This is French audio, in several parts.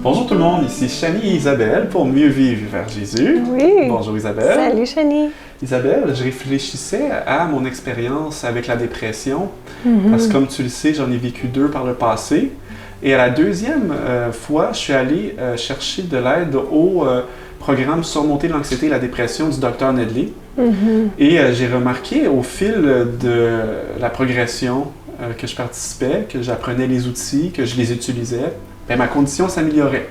Bonjour tout le monde, ici Chanie et Isabelle pour Mieux vivre vers Jésus. Oui. Bonjour Isabelle. Salut Chanie. Isabelle, je réfléchissais à mon expérience avec la dépression, parce que comme tu le sais, j'en ai vécu 2 par le passé. Et à la deuxième fois, je suis allé chercher de l'aide au programme Surmonter l'anxiété et la dépression du Dr Nedley. Et j'ai remarqué au fil de la progression que je participais, que j'apprenais les outils, que je les utilisais, bien, ma condition s'améliorait.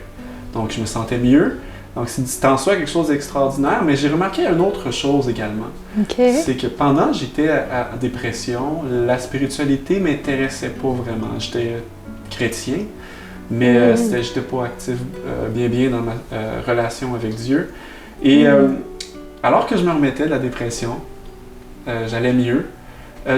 Donc, je me sentais mieux. Donc, c'est en soi quelque chose d'extraordinaire, mais j'ai remarqué une autre chose également. C'est que pendant que j'étais en dépression, la spiritualité ne m'intéressait pas vraiment. J'étais chrétien, mais je n'étais pas actif bien dans ma relation avec Dieu. Et alors que je me remettais de la dépression, j'allais mieux.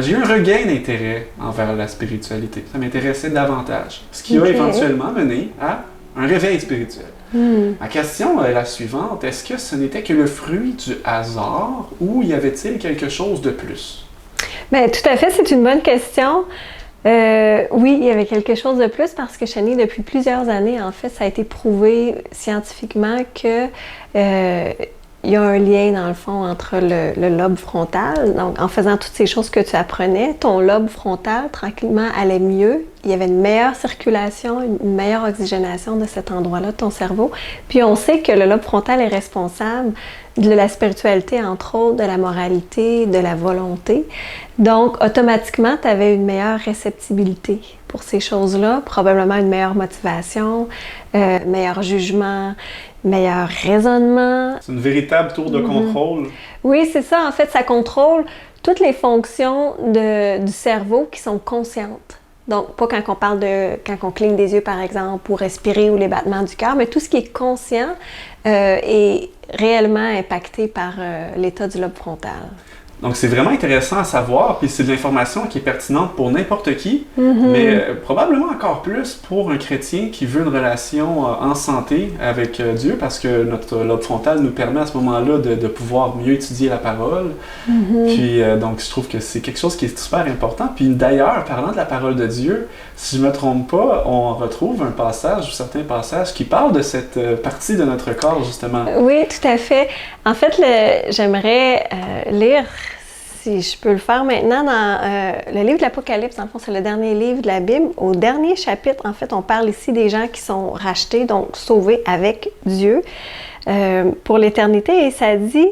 J'ai eu un regain d'intérêt envers la spiritualité. Ça m'intéressait davantage. Ce qui a éventuellement mené à un réveil spirituel. Ma question est la suivante. Est-ce que ce n'était que le fruit du hasard ou y avait-il quelque chose de plus? Bien, tout à fait, c'est une bonne question. Oui, il y avait quelque chose de plus parce que Chanie, depuis plusieurs années, en fait, ça a été prouvé scientifiquement que il y a un lien, dans le fond, entre le lobe frontal. Donc, en faisant toutes ces choses que tu apprenais, ton lobe frontal, tranquillement, allait mieux. Il y avait une meilleure circulation, une meilleure oxygénation de cet endroit-là de ton cerveau. Puis, on sait que le lobe frontal est responsable de la spiritualité, entre autres, de la moralité, de la volonté. Donc, automatiquement, tu avais une meilleure réceptibilité pour ces choses-là, probablement une meilleure motivation, meilleur jugement, meilleur raisonnement. C'est une véritable tour de contrôle. Oui, c'est ça. En fait, ça contrôle toutes les fonctions du cerveau qui sont conscientes. Donc, pas quand on parle quand on cligne des yeux, par exemple, ou respirer, ou les battements du cœur, mais tout ce qui est conscient est réellement impacté par l'état du lobe frontal. Donc, c'est vraiment intéressant à savoir, puis c'est de l'information qui est pertinente pour n'importe qui, mais probablement encore plus pour un chrétien qui veut une relation en santé avec Dieu, parce que notre lobe frontal nous permet à ce moment-là de pouvoir mieux étudier la parole. Puis, donc, je trouve que c'est quelque chose qui est super important. Puis d'ailleurs, parlant de la parole de Dieu, si je ne me trompe pas, on retrouve un passage ou certains passages qui parlent de cette partie de notre corps, justement. Oui, tout à fait. En fait, j'aimerais lire, si je peux le faire maintenant, dans le livre de l'Apocalypse. Dans le fond, c'est le dernier livre de la Bible. Au dernier chapitre, en fait, on parle ici des gens qui sont rachetés, donc sauvés avec Dieu pour l'éternité. Et ça dit,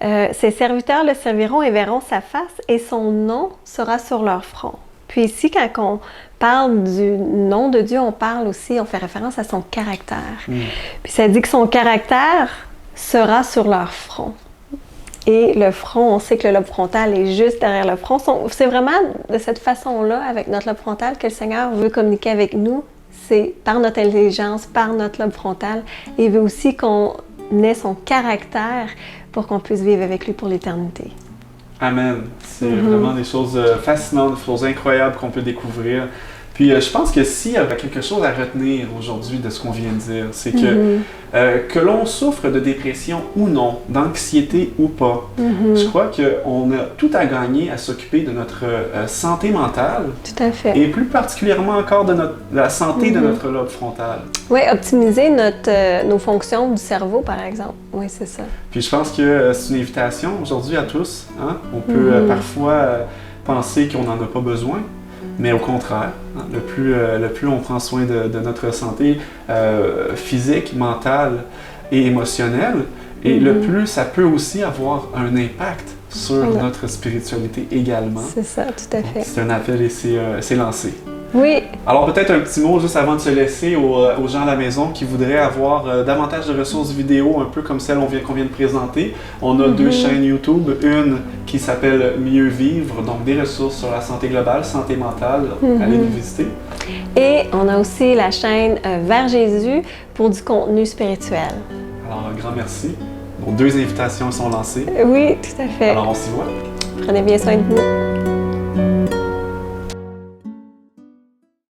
ses serviteurs le serviront et verront sa face et son nom sera sur leur front. Puis ici, quand on parle du nom de Dieu, on fait référence à son caractère. Puis ça dit que son caractère sera sur leur front. Et le front, on sait que le lobe frontal est juste derrière le front. C'est vraiment de cette façon-là, avec notre lobe frontal, que le Seigneur veut communiquer avec nous. C'est par notre intelligence, par notre lobe frontal. Et il veut aussi qu'on ait son caractère pour qu'on puisse vivre avec lui pour l'éternité. Amen. C'est vraiment des choses fascinantes, des choses incroyables qu'on peut découvrir. Puis je pense que s'il y avait quelque chose à retenir aujourd'hui de ce qu'on vient de dire, c'est que l'on souffre de dépression ou non, d'anxiété ou pas, je crois qu'on a tout à gagner à s'occuper de notre santé mentale. Tout à fait. Et plus particulièrement encore de la santé de notre lobe frontal. Oui, optimiser nos fonctions du cerveau, par exemple. Oui, c'est ça. Puis je pense que c'est une invitation aujourd'hui à tous. Hein? On peut parfois penser qu'on n'en a pas besoin. Mais au contraire, hein, le plus on prend soin de notre santé physique, mentale et émotionnelle, et le plus ça peut aussi avoir un impact sur notre spiritualité également. C'est ça, tout à fait. C'est un appel et c'est lancé. Oui. Alors peut-être un petit mot juste avant de se laisser aux gens à la maison qui voudraient avoir davantage de ressources vidéo, un peu comme celle qu'on vient de présenter. On a 2 chaînes YouTube, une qui s'appelle Mieux vivre, donc des ressources sur la santé globale, santé mentale, allez nous visiter. Et on a aussi la chaîne Vers Jésus pour du contenu spirituel. Alors un grand merci. Donc 2 invitations sont lancées. Oui, tout à fait. Alors on s'y voit. Prenez bien soin de vous.